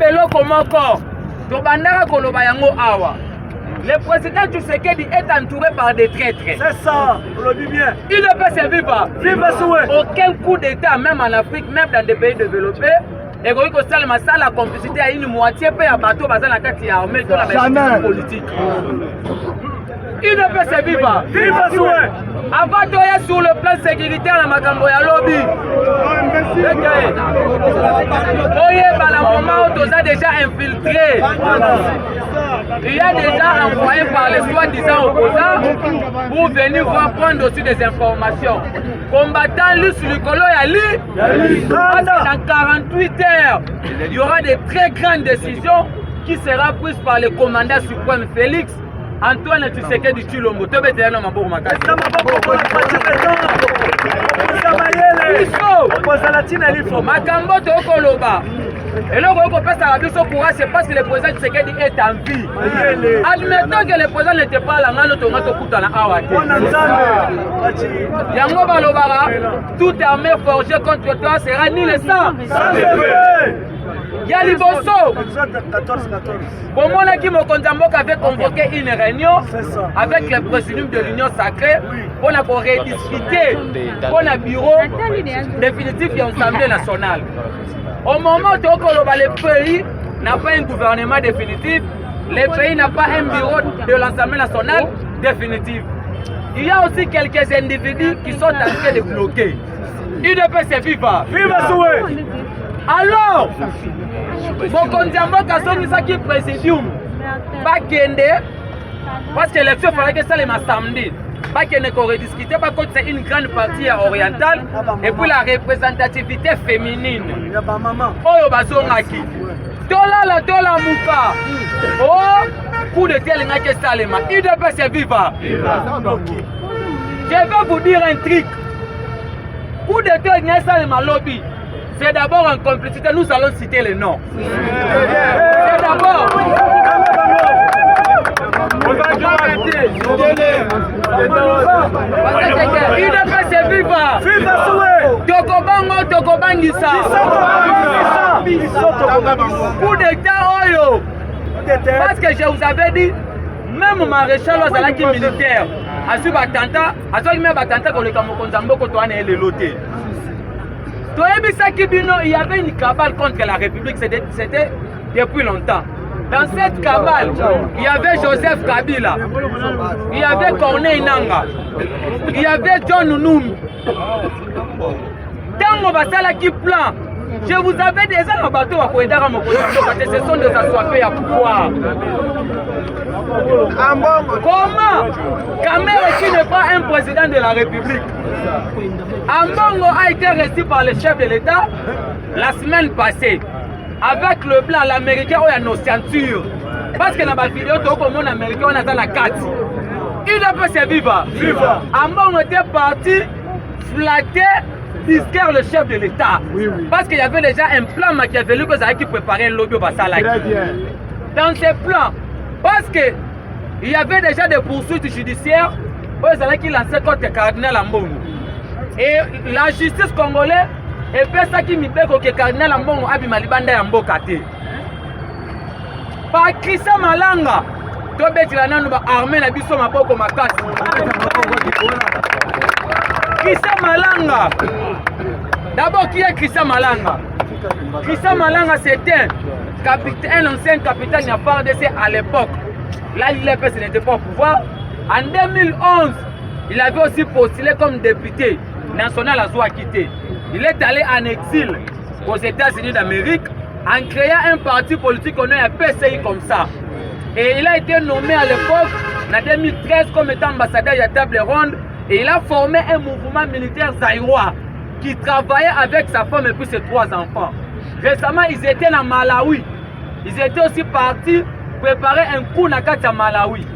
beloko moko tobandaka koloba yango awa. Le président Tshisekedi est entouré par des traîtres. C'est ça, on le dit bien. Il ne peut se vivre. Aucun coup d'État, même en Afrique, même dans des pays développés, et que ça la complicité à une moitié peu à bateau basé dans la carte armée de la politique. Il ne peut se vivre. Avant de aller sur le plan sécuritaire dans ma camboya lobby. Par moment où tu as déjà infiltré. Il y a déjà envoyé par les soi-disant opposants pour venir voir prendre aussi des informations. Combattant lui sur le colo Yali, dans 48 heures, il y aura des très grandes décisions qui seront prises par le commandant suprême Félix Antoine Tshisekedi Tshilombo. Makambo tokoloba. Et là, on peut pas biso courage, c'est parce que le président Tshisekedi est en vie. Admettons que le président n'était pas là, Yango balobara, toute armée forgée contre toi sera ni le sang. Yali Bosso. Pour moi, qui m'a avait convoqué une réunion avec le président de l'Union sacrée pour la rediscuter pour le bureau définitif de l'Assemblée nationale. Au moment où le pays n'a pas un gouvernement définitif, le pays n'a pas un bureau de l'Assemblée nationale définitif. Il y a aussi quelques individus qui sont en train de bloquer. Il ne peut se vivre. Alors, qui présidium, pas Kende, parce que l'élection fallait que ça les samedi. Pas qu'on rediscuter, parce que c'est une grande partie orientale et puis la représentativité féminine. Oh, bazongaki. Tola muka. Oh, coup de tel n'a que Salema. Il ne peut se vivre. Je vais vous dire un truc. Coup de tel n'a Salema lobby. C'est d'abord en complicité, nous allons citer les noms. C'est d'abord. Il ne peut se vivre. Tokobango, Tokobangisa. Coup d'état Oyo. Parce que je vous avais dit, même maréchal Ozalaki militaire, à ce batanta, à ce même batanta qu'on le Kamokonzambo Kotoane et le loté. Il y avait une cabale contre la République, c'était depuis longtemps. Dans cette cabale, il y avait Joseph Kabila, il y avait Corneille Nanga, il y avait John Noum. Tango Basala qui plan, je vous avais déjà un bateau à Kouedara Mokoto, ce sont des assoiffés à pouvoir. Comment Kamere qui n'est pas un président de la République, Ambongo a été reçu par le chef de l'État la semaine passée avec le blanc, l'américain ou nos ceintures. Parce que dans la vidéo, tout le monde américain, on a dans la carte. Il ne peut se vivre. Ambongo était parti flatter, disquer le chef de l'État. Parce qu'il y avait déjà un plan machiavélique qui préparait un lobby au Bassalaki. Dans ces plans, parce qu'il y avait déjà des poursuites judiciaires qui lançaient contre le cardinal Ambongo. Et la justice congolaise est fait ça qui me fait que le cardinal Ambongo a bimalibanda ya mboka te. Par Christian Malanga, to betila nanu ba armée na biso maboko makasi. Christian Malanga. D'abord qui est Christian Malanga? Christian Malanga c'était un ancien capitaine de FARDC à l'époque. Là il n'était pas au pouvoir. En 2011, il avait aussi postulé comme député national à Zouakité. Il est allé en exil aux États-Unis d'Amérique en créant un parti politique qu'on a PCI comme ça. Et il a été nommé à l'époque, en 2013, comme étant ambassadeur de la table ronde. Et il a formé un mouvement militaire zaïrois qui travaillait avec sa femme et puis ses 3 enfants. Récemment, ils étaient dans Malawi. Ils étaient aussi partis préparer un coup à Malawi.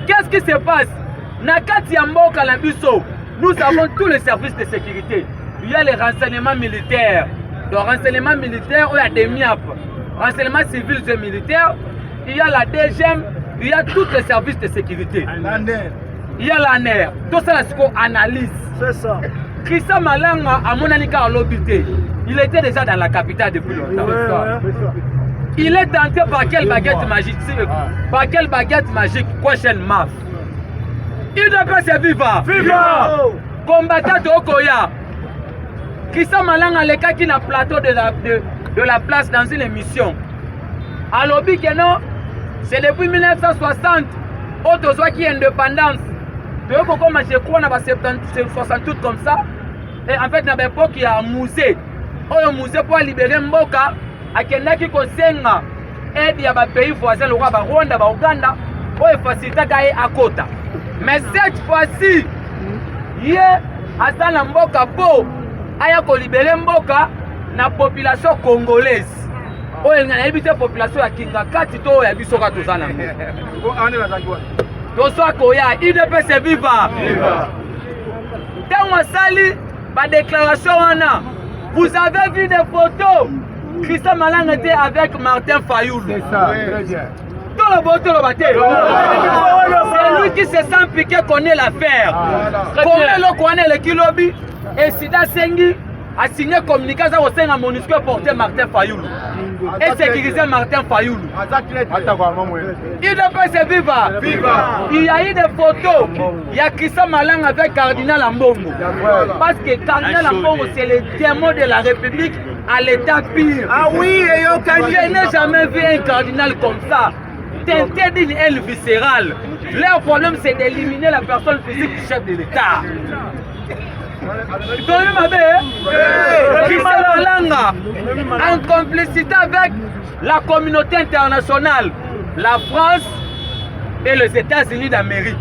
Qu'est-ce qui se passe? Nakati Mboka Lambiso, nous avons tous les services de sécurité. Il y a les renseignements militaires. Le renseignement militaire, il y a des MIAP. Renseignements civils et militaires. Il y a la DGM. Il y a tous les services de sécurité. Il y a la NER. Tout ça, c'est qu'on analyse. C'est ça. Christian Malanga, à mon avis, il était déjà dans la capitale depuis longtemps. Il est tenté par quelle baguette magique? Par quelle baguette magique? Question MAF. UDPS viva! Viva! Combattant de Okoya. Christian Malanga le cas qui n'a plateau de la place dans une émission. À l'objet que non, c'est depuis 1960, Otozoa qui est indépendance. De Okoko, je crois, on a 68 comme ça. Et en fait, dans l'époque, il y a un musée. Un musée pour libérer Mboka. À Kenya qui concerne aide à des pays voisins, le Rwanda, le Ouganda, pour faciliter à Kota. Mais cette fois-ci, il y a un Mboka pour libérer Mboka na population congolaise. Il y a une population qui a 4 ans et qui a 2 ans. UDPS viva! Quand on sali la déclaration, vous avez vu des photos. Christian Malanga était avec Martin Fayoulou. C'est ça, très bien. C'est lui qui se sent piqué connaît l'affaire. Connaît le connaît le kilobi. Et Sida Sengi a signé communication au sein de MONUSCO porté Martin Fayoulou. Et sécurisé Martin Fayoulou. UDPS viva! Il y a eu des photos. Il y a Christian Malanga avec Cardinal Ambongo. Parce que Cardinal Ambongo, c'est le démon de la République à l'état pire. Ah oui, je n'ai jamais vu un cardinal comme ça. Teinté d'une haine viscérale. Leur problème, c'est d'éliminer la personne physique du chef de l'État. Christian Malanga, en complicité avec la communauté internationale, la France et les États-Unis d'Amérique.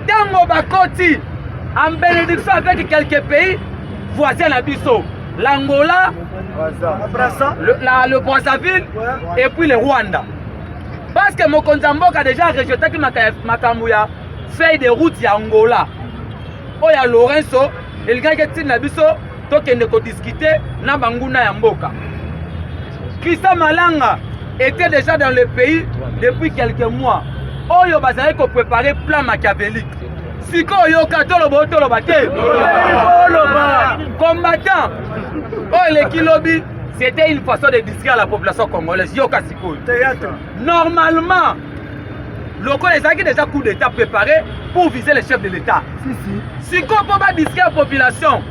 Tango Bakoti, en bénédiction avec quelques pays voisins d'Abisso, l'Angola, le Brazzaville et puis le Rwanda. Parce que Mokonzamboka a déjà rejeté que Makamouya fait des routes à Angola. Il y a Lorenzo, et le gars qui est Nabiso, donc il ne discuter na Banguna Yamboka. Christian Malanga était déjà dans le pays depuis quelques mois. Oyo bazali ko préparer plan machiavélique. Siko yoka tolobo tolobate. Combattant. Oh le kilobi, c'était une façon de distraire la population congolaise. Yoka siko. Normalement, le les a déjà coup d'état préparé pour viser le chef de l'État. Si on peut pas distraire la population,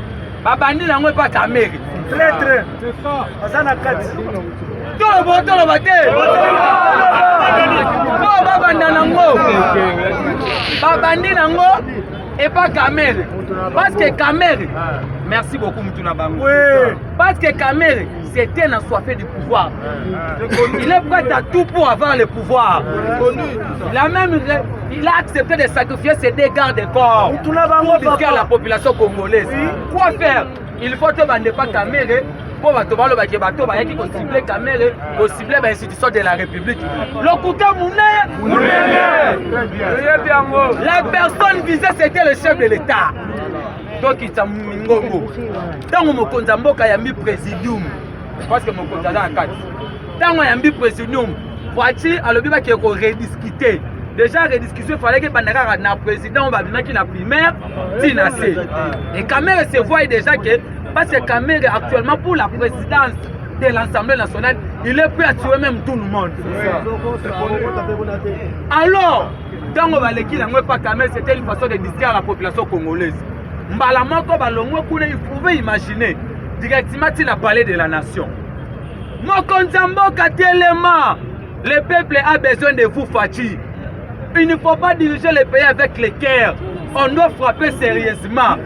babandi n'ont pas caméré. Très très. C'est ça. Azana kati. Tout le bate. Oh babanda nango. Babandi nango et pas caméré. Parce que caméré. Merci beaucoup Mutuna Bango. Oui. Parce que caméré, c'était un assoiffé du pouvoir. Il est prêt à tout pour avoir le pouvoir. Il a accepté de sacrifier ses 2 gardes de corps pour distraire la population congolaise. Quoi faire? Il faut que ne pas caméré pour cibler caméré, pour cibler l'institution de la République. La personne visée, c'était le chef de l'État. Donc il s'est mingongo. Tant que Mokonza Mboka a mis présidium, parce que Mokonza a 4. Tant qu'on a mis présidium, voici à l'objet qui est rediscuté. Déjà rediscuté, il fallait que Bandara na président on va venir qui na primaire, Tinasé. Et Kamere se voit déjà que parce que Kamere actuellement pour la présidence de l'Assemblée nationale, il est prêt à tuer même tout le monde. Alors, tant qu'on va l'équipe, c'était une façon de distraire la population congolaise. Mbalamoko balongo kuna, il pouvait imaginer directement il a parlé de la nation. Mokonza Mboka tellement, le peuple a besoin de vous, Fachi. Il ne faut pas diriger le pays avec les cœurs. On doit frapper sérieusement.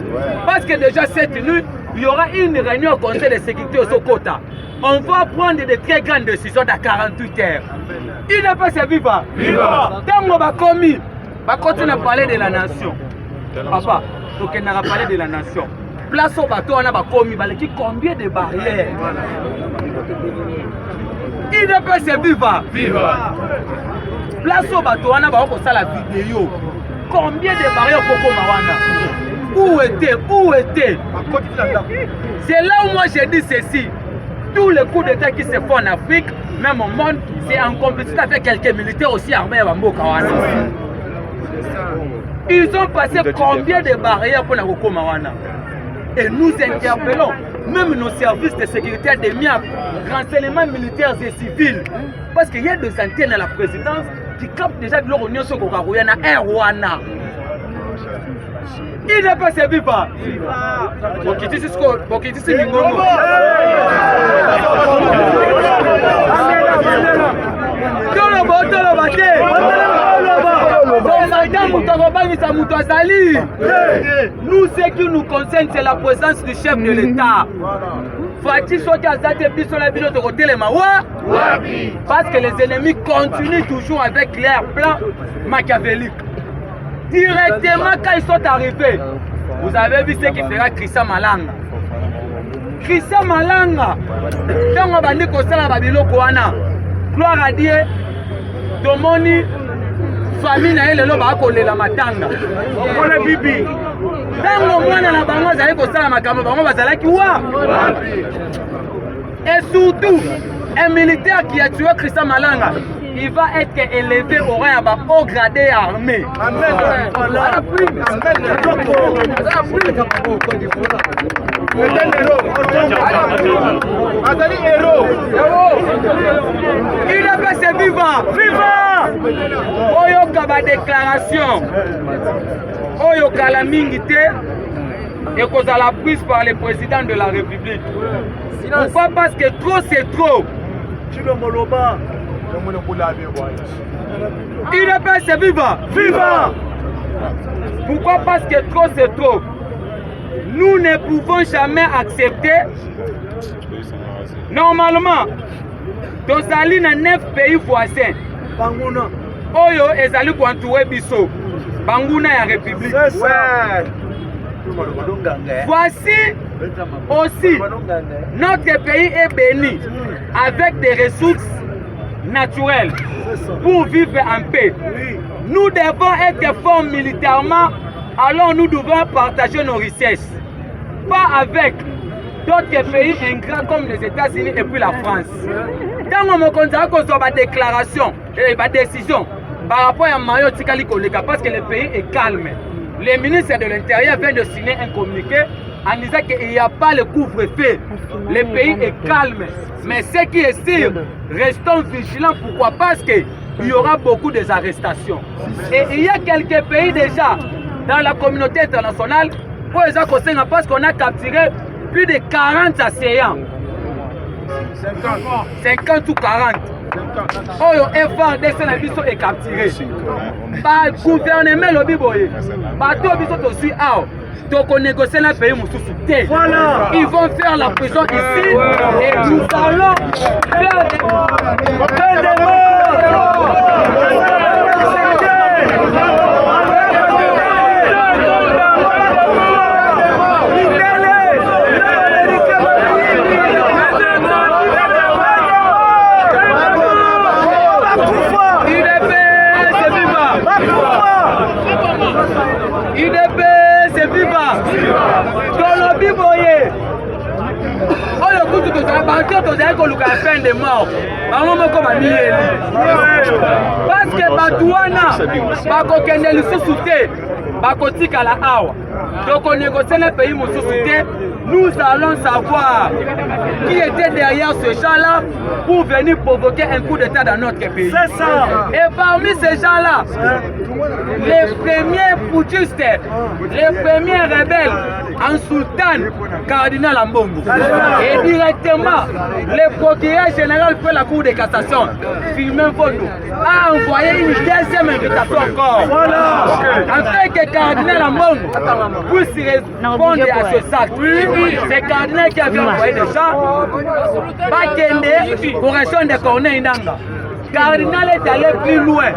Parce que déjà cette nuit, il y aura une réunion au Conseil de sécurité au Sokota. On va prendre de très grandes décisions dans 48 heures. Il n'est pas se vivre. Tant qu'on va commis, va continuer à parler de la nation. Papa, donc on a parlé de la nation. Place au bateau, on a commis, combien de barrières? Il n'est pas se vivre. Place au bateau, on a la vidéo. Combien de barrières pour Mawana? Où était? C'est là où moi j'ai dit ceci. Tous les coups d'État qui se font en Afrique, même au monde, c'est en complicité avec quelques militaires aussi armés à Bambo Kawana. Ils ont passé combien de barrières pour la Roko Mawana? Et nous interpellons même nos services de sécurité des MIAP, renseignements militaires et civils. Parce qu'il y a des antennes à la présidence qui captent déjà de l'Union sur Kokarouya na Erwana. Il n'est pas servi par. Bokiti Mingongo. Nous, ce qui nous concerne, c'est la présence du chef de l'État. Faut-il sortir à Zate Biso la ville de côté les Mawa? Parce que les ennemis continuent toujours avec leur plan machiavélique. Directement quand ils sont arrivés, vous avez vu ce qui fera Christian Malanga. Christian Malanga, quand on va dire que ça va bien, gloire à Dieu, Domoni, famille na elle va coller la matanga. On est bibi. Quand on voit la banque, ça va ça makambo, bango bazala ki wa. Et surtout, un militaire qui a tué Christian Malanga, il va être élevé au rang à haut gradé armé. Amen. Il a fait ses vivants. Vivant. Oyoka ba déclaration. Oyoka la mingité et cause à la prise par le président de la République. Pourquoi? Parce que trop c'est trop. Il a fait ses vivants. Vivant. Pourquoi? Parce que trop c'est trop. Nous ne pouvons jamais accepter. Normalement, tozali na 9 pays voisins. Banguna. Oyo ezali kwantuwe biso. Banguna ya République. Voici aussi notre pays est béni avec des ressources naturelles pour vivre en paix. Nous devons être forts militairement, alors nous devons partager nos richesses. Pas avec d'autres pays ingrats comme les États-Unis et puis la France. Quand on me contacte sur ma déclaration et ma décision par rapport à Mario Tikali Koleka, parce que le pays est calme. Le ministre de l'Intérieur vient de signer un communiqué en disant qu'il n'y a pas le couvre-feu. Le pays est calme. Mais ce qui est sûr, restons vigilants. Pourquoi? Parce qu'il y aura beaucoup d'arrestations. Et il y a quelques pays déjà dans la communauté internationale parce qu'on a capturé plus de 40 assaillants. 50 ou 40. Oyo FARDC na biso est capturé. Par gouvernement lobi boye. Bato biso to suis ao. Donc on négocie le pays Moussoussouté. Voilà. Ils vont faire la prison ici et nous allons faire des peine de mort. Parce que Batouana, Bakokende Lussousouté, Bakotika la Awa. Donc on négocie le pays Moussoussouté. Nous allons savoir qui était derrière ce gens-là pour venir provoquer un coup d'état dans notre pays. C'est ça. Et parmi ces gens-là, les premiers putschistes, les premiers rebelles en sultan, cardinal Ambongo. Et directement, le procureur général de la Cour de cassation, Firmin Fondo, a envoyé une deuxième invitation encore. Voilà. Afin que cardinal Ambongo puisse répondre à ce sac. C'est le cardinal qui avait envoyé des gens. Bakende, correction de Corneille Nanga. Le cardinal est allé plus loin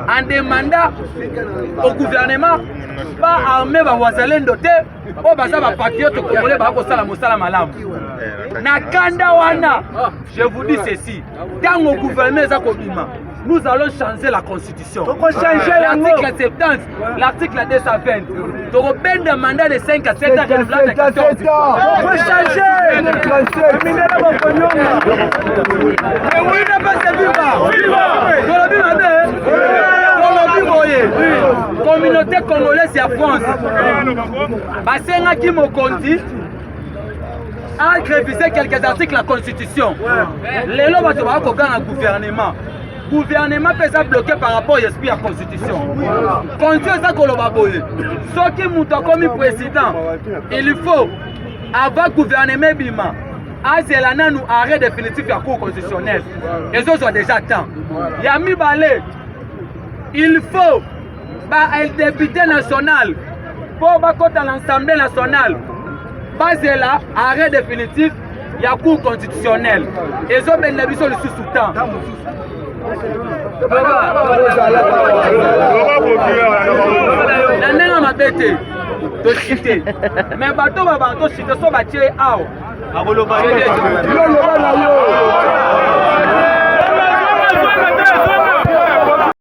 en demandant au gouvernement pas armer Wazalendo doté au baza ba patriote congolais ba ko sala mosala malamu. Na kanda wana, je vous dis ceci, dans le gouvernement za kobima, nous allons changer la constitution. L'article 70, l'article 220. Donc on peine de mandat de 5 à 7 ans renouvelable de 14. On peut changer. Et oui, n'a pas servi communauté congolaise et France. Basenga qui Mokonzi a révisé quelques articles de la Constitution. Les lois vont se gouvernement. Gouvernement peut être bloqué par rapport à l'esprit de la Constitution. Constitution, c'est ça qu'on va boyer. Ce qui est comme président, il faut, avant le gouvernement Bima, Azelana nous arrête définitif la Cour constitutionnelle. Les autres sont déjà temps. Il y a mis balai. Il faut un député national pour battre l'Assemblée nationale. Basé là, arrêt définitif, il y a Cour constitutionnelle. Les autres bénéficient le sous-temps. La ma bête, de citer. Mais bateau va bateau citer, so va tirer out.